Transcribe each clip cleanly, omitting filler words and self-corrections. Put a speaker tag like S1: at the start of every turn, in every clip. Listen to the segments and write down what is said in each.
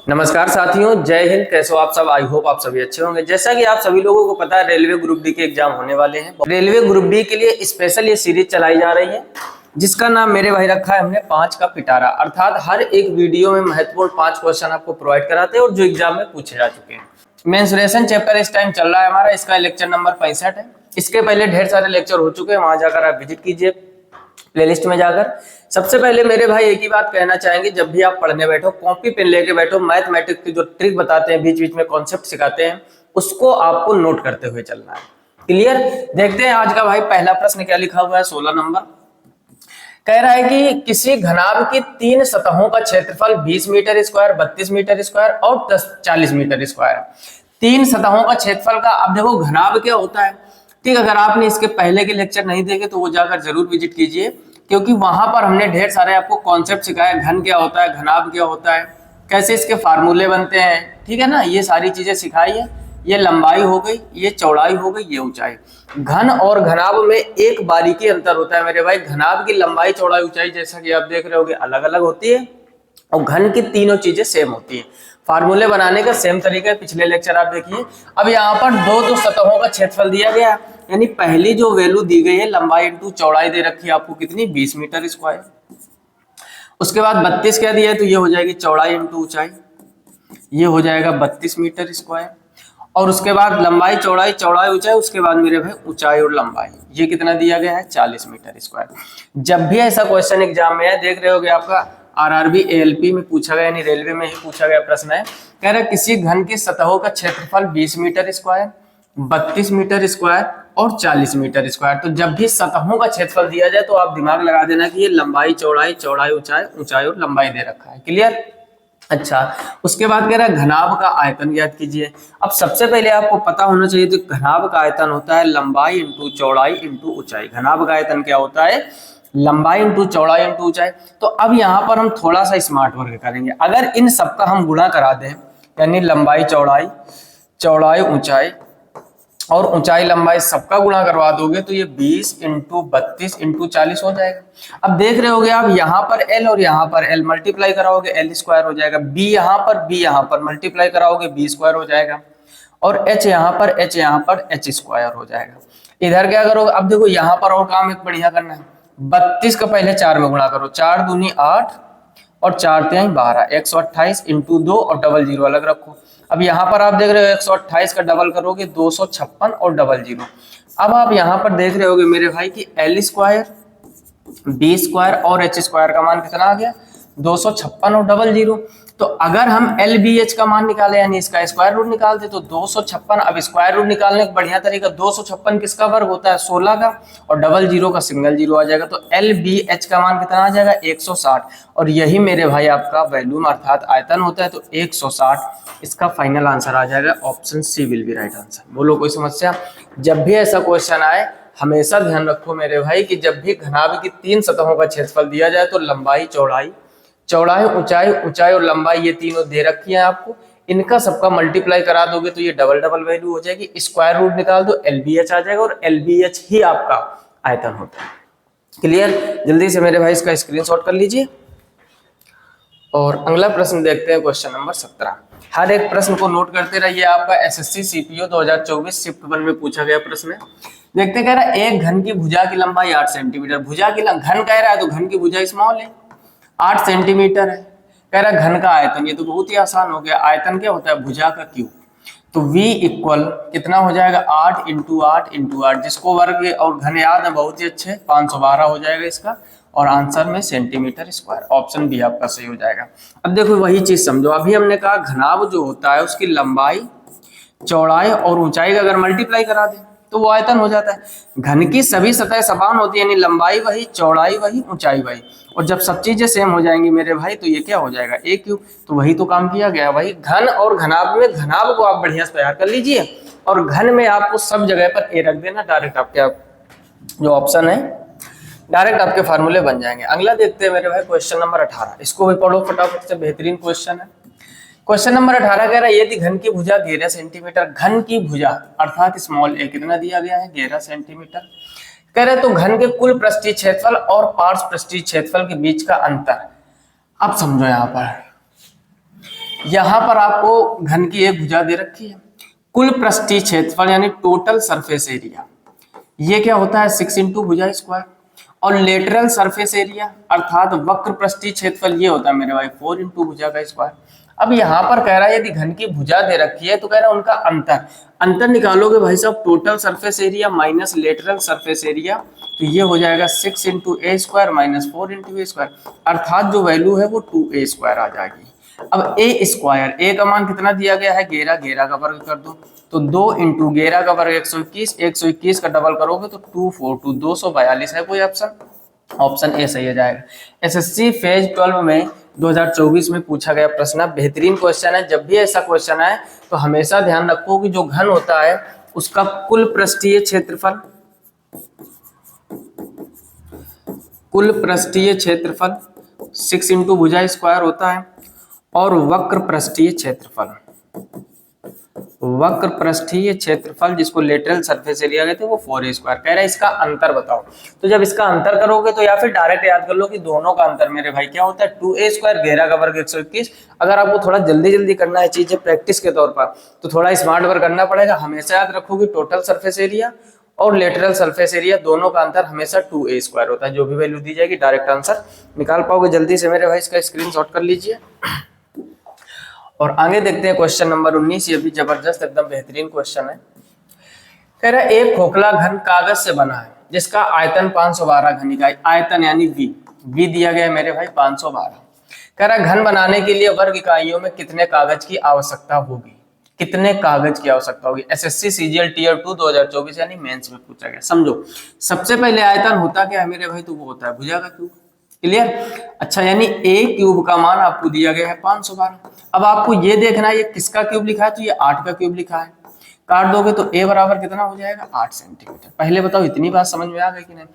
S1: नमस्कार साथियों, जय हिंद। कैसे हो आप सब? आई होप आप सभी अच्छे होंगे। जैसा कि आप सभी लोगों को पता है, रेलवे ग्रुप डी के एग्जाम होने वाले हैं। रेलवे ग्रुप डी के लिए स्पेशल ये सीरीज चलाई जा रही है, जिसका नाम मेरे भाई रखा है हमने 5 का पिटारा। अर्थात हर एक वीडियो में महत्वपूर्ण 5 क्वेश्चन आपको प्रोवाइड कराते हैं और जो एग्जाम में पूछे जा चुके हैं। मेंसुरेशन चैप्टर इस टाइम चल रहा है हमारा, इसका लेक्चर नंबर 65 है। इसके पहले ढेर सारे लेक्चर हो चुके हैं, वहां जाकर आप विजिट कीजिए प्लेलिस्ट में जाकर। सबसे पहले मेरे भाई एक ही बात कहना चाहेंगे, जब भी आप पढ़ने बैठो कॉपी पेन लेके बैठो। मैथमेटिक्स की जो ट्रिक बताते हैं, बीच बीच में कॉन्सेप्ट सिखाते हैं, उसको आपको नोट करते हुए चलना है। क्लियर? देखते हैं आज का भाई पहला प्रश्न क्या लिखा हुआ है। 16 नंबर कह रहा है कि किसी घनाभ की 3 सतहों का क्षेत्रफल 20 मीटर स्क्वायर, 32 मीटर स्क्वायर और 40 मीटर स्क्वायर है। 3 सतहों का क्षेत्रफल का, अब देखो घनाभ क्या होता है। ठीक, अगर आपने इसके पहले के लेक्चर नहीं देखे तो वो जाकर जरूर विजिट कीजिए, क्योंकि वहां पर हमने ढेर सारे आपको कॉन्सेप्ट सिखाया। घन क्या होता है, घनाभ क्या होता है, कैसे इसके फार्मूले बनते हैं, ठीक है ना, ये सारी चीजें सिखाई है। ये लंबाई हो गई, ये चौड़ाई हो गई, ये ऊंचाई। घन और घनाभ में एक बारीकी अंतर होता है मेरे भाई। घनाभ की लंबाई चौड़ाई ऊंचाई जैसा कि आप देख रहे होगे अलग अलग होती है, और घन की तीनों चीजें सेम होती है। फार्मूले बनाने का सेम तरीका है, पिछले लेक्चर आप देखिए। अब यहाँ पर दो सतहों का क्षेत्रफल दिया गया, यानी पहली जो वैल्यू दी गई है लंबाई इंटू चौड़ाई दे रखी है आपको, कितनी, 20 मीटर स्क्वायर। उसके बाद 32 क्या दिया है, तो ये हो जाएगी चौड़ाई इंटू ऊंचाई, ये हो जाएगा 32 मीटर स्क्वायर। और उसके बाद लंबाई चौड़ाई, चौड़ाई ऊंचाई, उसके बाद मेरे भाई ऊंचाई और लंबाई, ये कितना दिया गया है, 40 मीटर स्क्वायर। जब भी ऐसा क्वेश्चन एग्जाम में है, देख रहे होगे आपका आरआरबी एएलपी में पूछा गया, यानी रेलवे में ही पूछा गया प्रश्न है। कह रहा है किसी घन की सतहों का क्षेत्रफल 20 मीटर स्क्वायर, 32 मीटर स्क्वायर और 40 मीटर स्क्वायर। तो जब भी सतहों का क्षेत्रफल दिया जाए तो आप दिमाग लगा देना कि ये लंबाई चौड़ाई, चौड़ाई ऊंचाई, ऊंचाई और लंबाई दे रखा है। क्लियर? अच्छा, उसके बाद कह रहा है घनाभ का आयतन ज्ञात कीजिए। अब सबसे पहले आपको पता होना चाहिए कि घनाभ का आयतन होता है लंबाई इंटू चौड़ाई इंटू ऊंचाई। घनाभ का आयतन क्या होता है, लंबाई इंटू चौड़ाई इंटू ऊंचाई। तो अब यहाँ पर हम थोड़ा सा स्मार्ट वर्क करेंगे। अगर इन सबका हम गुणा करा दें, यानी लंबाई चौड़ाई, चौड़ाई ऊंचाई और ऊंचाई लंबाई सबका गुणा करवा दोगे, तो ये 20 इंटू 32 इंटू 40 हो जाएगा। अब देख रहे होगे आप, यहाँ पर एल और यहाँ पर एल मल्टीप्लाई कराओगे, एल स्क्वायर हो जाएगा। बी यहाँ पर मल्टीप्लाई कराओगे, बी स्क्वायर हो जाएगा। और एच यहाँ पर एच स्क्वायर हो जाएगा। इधर क्या करोगे, अब देखो यहाँ पर और काम एक बढ़िया करना है। 32 का पहले 4 में गुणा करो, 4 दूनी 8 और 4 तिहाई 12, 128 इंटू 2 और डबल जीरो अलग रखो। अब यहाँ पर आप देख रहे हो 128 का डबल करोगे 256 और डबल जीरो। अब आप यहाँ पर देख रहे होगे मेरे भाई कि एल स्क्वायर, बी स्क्वायर और एच स्क्वायर का मान कितना आ गया, 256 और डबल जीरो। तो अगर हम एल बी एच का मान निकाले, यानी इसका स्क्वायर रूट निकालते, तो 256। अब स्क्वायर रूट निकालने का बढ़िया तरीका, 256 किसका वर्ग होता है, 16 का, और डबल जीरो का सिंगल जीरो आ जाएगा। तो एल बी एच का मान कितना आ जाएगा, 160। और यही मेरे भाई आपका वॉल्यूम अर्थात आयतन होता है, तो 160 इसका फाइनल आंसर आ जाएगा। Option C will be right answer. बोलो कोई समस्या? जब भी ऐसा क्वेश्चन आए हमेशा ध्यान रखो मेरे भाई कि जब भी घनाभ की 3 सतहों का क्षेत्रफल दिया जाए तो लंबाई चौड़ाई, चौड़ाई ऊंचाई, ऊंचाई और लंबाई ये तीनों दे रखी है आपको, इनका सबका मल्टीप्लाई करा दोगे तो ये डबल डबल वैल्यू हो जाएगी। स्क्वायर रूट निकाल दो, एलबीएच आ जाएगा, और एलबीएच ही आपका आयतन होता है। क्लियर? जल्दी से मेरे भाई इसका स्क्रीनशॉट कर लीजिए। और अगला प्रश्न देखते हैं, क्वेश्चन नंबर 17। हर एक प्रश्न को नोट करते रहिए, आपका एसएससी सीपीओ 2024 शिफ्ट 1 में पूछा गया प्रश्न है। देखते, कह रहा है एक घन की भुजा की लंबाई 8 सेंटीमीटर। भुजा की घन कह रहा है तो घन की भुजा स्मॉल है, 8 सेंटीमीटर है। कह रहा है घन का आयतन, ये तो बहुत ही आसान हो गया। आयतन क्या होता है, भुजा का क्यूब। तो V इक्वल कितना हो जाएगा, 8 इंटू 8 इंटू 8, जिसको वर्ग और घन याद है बहुत ही अच्छे, 512 हो जाएगा इसका। और आंसर में सेंटीमीटर स्क्वायर, ऑप्शन बी आपका सही हो जाएगा। अब देखो वही चीज समझो, अभी हमने कहा घनाभ जो होता है उसकी लंबाई, चौड़ाई और ऊंचाई का अगर मल्टीप्लाई करा दे तो वो आयतन हो जाता है। घन की सभी सतह समान होती है, यानी लंबाई वही, चौड़ाई वही, ऊंचाई वही। और जब सब चीजें सेम हो जाएंगी मेरे भाई तो ये क्या हो जाएगा, ए क्यूब। तो वही तो काम किया गया। वही घन और घनाभ में, घनाभ को आप बढ़िया से तैयार कर लीजिए और घन में आपको सब जगह पर ए रख देना। डायरेक्ट आपके जो ऑप्शन है डायरेक्ट आपके फार्मूले बन जाएंगे। अगला देखते हैं मेरे भाई क्वेश्चन नंबर 18। इसको भी पढ़ो फटाफट से, बेहतरीन क्वेश्चन है। क्वेश्चन नंबर 18 कह रहा है यदि घन की भुजा 11 सेंटीमीटर, घन की भुजा अर्थात स्मॉल ए कितना दिया गया है, 11 सेंटीमीटर। कह रहे तो घन के कुल पृष्ठीय क्षेत्रफल और पार्श्व पृष्ठीय क्षेत्रफल के बीच का अंतर। अब समझो यहाँ पर यहाँ पर आपको घन की एक भुजा दे रखी है, कुल पृष्ठीय क्षेत्रफल यानी टोटल सरफेस एरिया ये क्या होता है 6 इंटू भुजा स्क्वायर, और लेटरल सरफेस एरिया अर्थात वक्र पृष्ठीय क्षेत्रफल ये होता है मेरे भाई 4 इंटू भुजा का स्क्वायर। अब यहाँ पर कह रहा है यदि घन की भुजा दे रखी है तो कह रहा है उनका अंतर निकालोगे भाई साहब, total surface area minus lateral surface area, तो ये हो जाएगा 6 इंटू ए स्क्वायर माइनस 4 इंटू ए स्क्वायर, अर्थात जो वैल्यू है वो 2a स्क्वायर आ जाएगी। अब ए स्क्वायर, ए का मान कितना दिया गया है 11, 11 का वर्ग कर दो तो 2 इंटू 11 का वर्ग 121, 121 का डबल करोगे तो 242 242 है कोई ऑप्शन ए सही हो जाएगा। एसएससी फेज 12 में 2024 में पूछा गया प्रश्न, बेहतरीन क्वेश्चन है। जब भी ऐसा क्वेश्चन आए तो हमेशा ध्यान रखो कि जो घन होता है उसका कुल पृष्ठीय क्षेत्रफल, कुल पृष्ठीय क्षेत्रफल 6 इंटू भुजा स्क्वायर होता है, और वक्र पृष्ठीय क्षेत्रफल, वक्र पृष्ठीय क्षेत्रफल जिसको लेटरल सरफेस एरिया कहते हैं वो 4a स्क्वायर। कह रहा है इसका अंतर बताओ, तो जब इसका अंतर करोगे तो या फिर डायरेक्ट याद कर लो कि दोनों का अंतर मेरे भाई क्या होता है 2a स्क्वायर, 11 का वर्ग 121। अगर आपको थोड़ा जल्दी करना है चीजें प्रैक्टिस के तौर पर तो थोड़ा स्मार्ट वर्क करना पड़ेगा। हमेशा याद रखो कि टोटल सरफेस एरिया और लेटरल सरफेस एरिया दोनों का अंतर हमेशा 2a स्क्वायर होता है। जो भी वैल्यू दी जाएगी डायरेक्ट आंसर निकाल पाओगे। जल्दी से मेरे भाई इसका स्क्रीनशॉट कर लीजिए और आगे देखते हैं क्वेश्चन नंबर 19। ये भी जबरदस्त एकदम बेहतरीन क्वेश्चन है। कह रहा है एक खोखला घन कागज से बना है जिसका आयतन 512 घन इकाई, आयतन यानी v दिया गया है मेरे भाई 512। कह रहा है घन बनाने के लिए वर्ग इकाइयों में कितने कागज की आवश्यकता होगी, कितने कागज की आवश्यकता होगी। एसएससी सीजीएल टीयर 2 2024 यानी मेंस में पूछा गया। समझो सबसे पहले आयतन होता क्या है मेरे भाई, तो वो होता है भुजा का क्यूब। क्लियर। अच्छा यानी a क्यूब का मान आपको दिया गया है 512। अब आपको ये देखना है ये किसका क्यूब लिखा है, तो ये 8 का क्यूब लिखा है। काट दोगे तो a बराबर कितना हो जाएगा 8 सेंटीमीटर। पहले बताओ इतनी बात समझ में आ गई कि नहीं।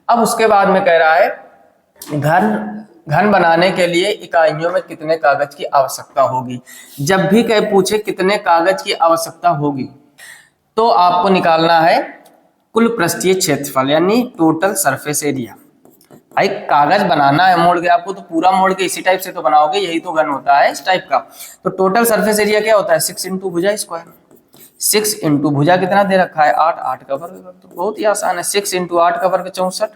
S1: अब उसके बाद में कह रहा है घन बनाने के लिए इकाइयों में कितने कागज की आवश्यकता होगी। जब भी कहीं पूछे कितने कागज की आवश्यकता होगी तो आपको निकालना है कुल पृष्ठीय क्षेत्रफल यानी टोटल सरफेस एरिया। भाई कागज बनाना है मोड़ के, आपको तो पूरा मोड़ के इसी टाइप से तो बनाओगे, यही तो घन होता है इस टाइप का। तो टोटल सरफेस एरिया क्या होता है 6 इंटू भुजा स्क्वायर। 6 इंटू भुजा कितना दे रखा है 8, 8 का वर्ग कर दो, बहुत ही आसान है। 6 इंटू 8 का वर्ग 64।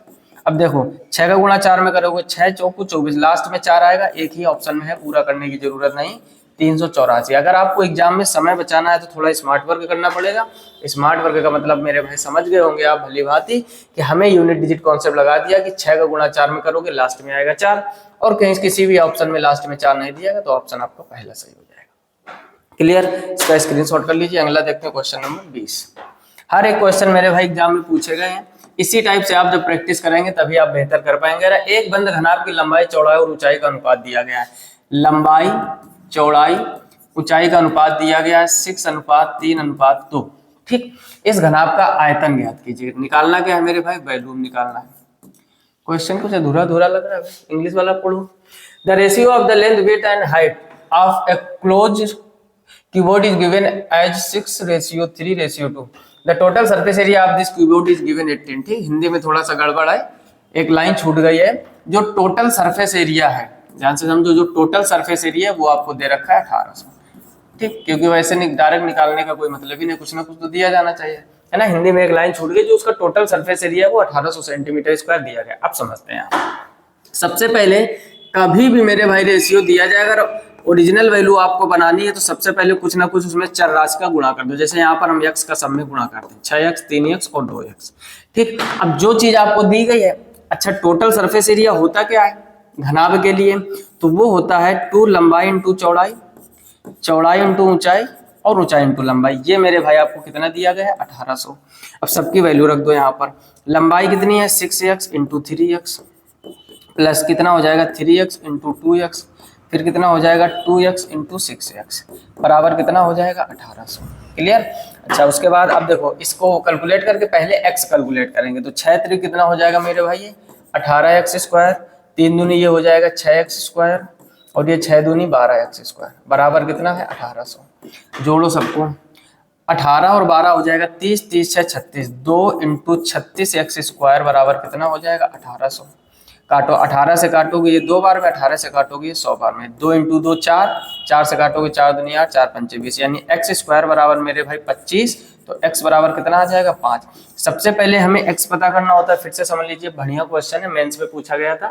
S1: अब देखो 6 का गुणा 4 में करोगे 6 चौको 24, लास्ट में 4 आएगा, एक ही ऑप्शन में है, पूरा करने की जरूरत नहीं। 384। अगर आपको एग्जाम में समय बचाना है तो थोड़ा स्मार्ट वर्क करना पड़ेगा। स्मार्ट वर्क का मतलब मेरे भाई समझ गए होंगे आप भली भांति कि हमें यूनिट डिजिट कॉन्सेप्ट लगा दिया कि 6 का गुणा 4 में करोगे लास्ट में आएगा 4, और कहीं किसी भी ऑप्शन में लास्ट में 4 नहीं दिया तो ऑप्शन आपका पहला सही हो जाएगा। क्लियर। इसका स्क्रीनशॉट कर लीजिए। अगला देखते हैं क्वेश्चन नंबर 20। हर एक क्वेश्चन मेरे भाई एग्जाम में पूछे गए हैं, इसी टाइप से आप जब प्रैक्टिस करेंगे तभी आप बेहतर कर पाएंगे। एक बंद घनाभ की लंबाई चौड़ाई और ऊंचाई का अनुपात दिया गया है। लंबाई चौड़ाई ऊंचाई का अनुपात दिया गया है 6:3:2। ठीक। इस घनाभ का आयतन ज्ञात कीजिए। निकालना क्या है मेरे भाई, वॉल्यूम निकालना है। क्वेश्चन कुछ अधूरा अधूरा लग रहा है, इंग्लिश वाला पढ़ो। The ratio of the length width and height of a close cupboard is given as 6:3:2। The total surface area of this cupboard is given 18। ठीक, हिंदी में थोड़ा सा गड़बड़ है, एक लाइन छूट गई है। जो टोटल सरफेस एरिया है, ध्यान से समझो, जो टोटल सरफेस एरिया है वो आपको दे रखा है 1800। ठीक, क्योंकि वैसे डायरेक्ट निकालने का कोई मतलब ही नहीं, कुछ ना कुछ तो दिया जाना चाहिए, है ना। हिंदी में एक लाइन छूट गई, जो उसका टोटल सरफेस एरिया है वो 1800 सेंटीमीटर स्क्वायर दिया गया। अब समझते हैं आप। सबसे पहले कभी भी मेरे भाई रेशियो दिया जाए, अगर ओरिजिनल वैल्यू आपको बनानी है तो सबसे पहले कुछ ना कुछ उसमें चर राशि का गुणा कर दो। जैसे यहाँ पर हम x का सब में गुणा करते हैं, 6x 3x और 2x। ठीक, अब जो चीज आपको दी गई है, अच्छा टोटल सरफेस एरिया होता क्या है घनाभ के लिए, तो वो होता है 2 लंबाई इंटू चौड़ाई, चौड़ाई इंटू ऊंचाई और ऊंचाई इंटू लंबाई। ये मेरे भाई आपको कितना दिया गया है 1800। अब सबकी वैल्यू रख दो यहाँ पर। लंबाई कितनी है 6x इंटू 3x प्लस कितना हो जाएगा 3x इंटू 2x, फिर कितना हो जाएगा 2x इंटू 6x बराबर कितना हो जाएगा 1800। क्लियर। अच्छा उसके बाद अब देखो इसको कैलकुलेट करके पहले x कैलकुलेट करेंगे, तो 6 3 कितना हो जाएगा मेरे भाई 18x स्क्वायर, 3 दूनी ये हो जाएगा 6x स्क्वायर और ये 6 दूनी 12x स्क्वायर बराबर कितना है 1800। जोड़ो सबको, 18 और 12 हो जाएगा 30, 30 6 36, 2 इंटू 36x स्क्वायर बराबर कितना हो जाएगा 1800। काटो, 18 से काटोगे ये 2 बार में, 18 से काटोगे ये 100 बार में। 2 × 2 4, 4 से काटोगे 4 दूनी 8, 4 पंचे 20, यानी x² बराबर मेरे भाई 25। तो x बराबर कितना आ जाएगा 5। सबसे पहले हमें x पता करना होता है। फिर से समझ लीजिए, बढ़िया क्वेश्चन है, मेंस में पूछा गया था।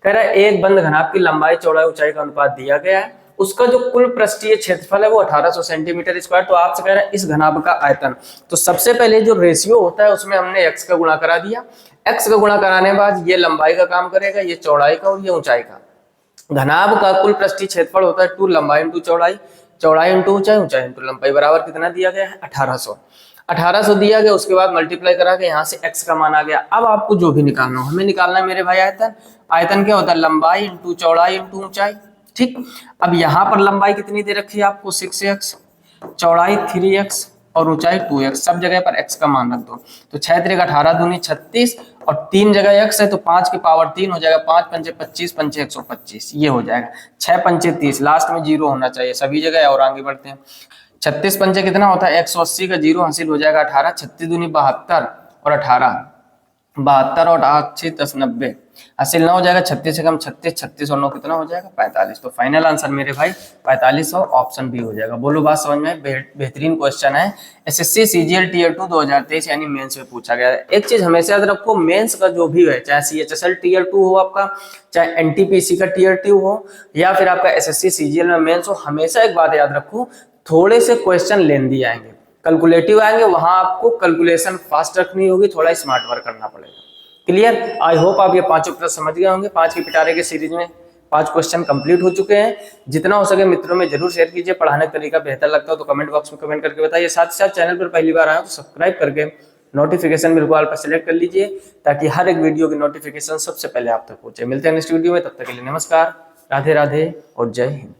S1: कह रहा है एक बंद घनाभ की लंबाई चौड़ाई ऊंचाई का अनुपात दिया गया है, उसका जो कुल पृष्ठीय क्षेत्रफल है वो 1800 सेंटीमीटर स्क्वायर। तो आपसे कह रहा है इस घनाभ का आयतन। तो सबसे पहले जो रेशियो होता है उसमें हमने x का गुणा करा दिया। x का गुणा कराने के बाद ये लंबाई का काम करेगा, ये चौड़ाई का और ये ऊंचाई का। घनाभ का कुल पृष्ठीय क्षेत्रफल होता है 2 लंबाई इंटू चौड़ाई, चौड़ाई इंटू ऊंचाई, ऊंचाई इंटू लंबाई, बराबर कितना दिया गया है 1800। 1800 दिया गया, उसके बाद मल्टीप्लाई करा के यहाँ से x का मान आ गया। अब आपको जो भी निकालना हो, हमें निकालना है मेरे भाई आयतन। आयतन क्या होता है? लंबाई इंटू चौड़ाई इंटू ऊंचाई। ठीक, अब यहाँ पर लंबाई कितनी दे रखी है आपको? 6x, चौड़ाई 3x और ऊंचाई 2x। सब जगह पर x का मान रख दो। तो 6 × 3 = 18 दूनी 36 और 3 जगह x है तो 5 की पावर 3 हो जाएगा। 5 पंचे 25, पंचे 125, ये हो जाएगा। 6 पंचे 30, लास्ट में 0 होना चाहिए सभी जगह। और आगे बढ़ते हैं। 36 पंचे कितना होता है? 180 का 0 हासिल हो जाएगा 18। 36 दूनी 72 और 18, 72 और 8 6 10 90, हासिल ना हो जाएगा। 36 से कम 36, 36 और 9 कितना हो जाएगा? 45। तो फाइनल आंसर मेरे भाई 45 और ऑप्शन बी हो जाएगा। बोलो बात समझ में? बेहतरीन क्वेश्चन है, एसएससी सीजीएल टीयर 2 2023 यानी मेंस में पूछा गया है। एक चीज हमेशा याद रखो, मेंस का जो भी है, चाहे सीएचएसएल टीयर 2 हो आपका, चाहे एनटीपीसी का टीयर 2 हो, या फिर आपका एसएससी सीजीएल में मेंस हो, हमेशा एक बात याद रखो, थोड़े से क्वेश्चन लेंदी आएंगे, कैलकुलेटिव आएंगे, वहां आपको कैलकुलेशन फास्ट रखनी होगी, थोड़ा स्मार्ट वर्क करना पड़ेगा। क्लियर? आई होप आप ये पांचों प्रश्न समझ गए होंगे। 5 की पिटारे के सीरीज में 5 क्वेश्चन कंप्लीट हो चुके हैं। जितना हो सके मित्रों में जरूर शेयर कीजिए। पढ़ाने का तरीका बेहतर लगता हो तो कमेंट बॉक्स में कमेंट करके बताइए। साथ ही साथ चैनल पर पहली बार आए हो तो सब्सक्राइब करके नोटिफिकेशन बिल्कुल ऑल पर सेलेक्ट कर लीजिए, ताकि हर एक वीडियो की नोटिफिकेशन सबसे पहले आप तक पहुंचे। मिलते हैं नेक्स्ट वीडियो में, तब तक के लिए नमस्कार, राधे राधे और जय हिंद।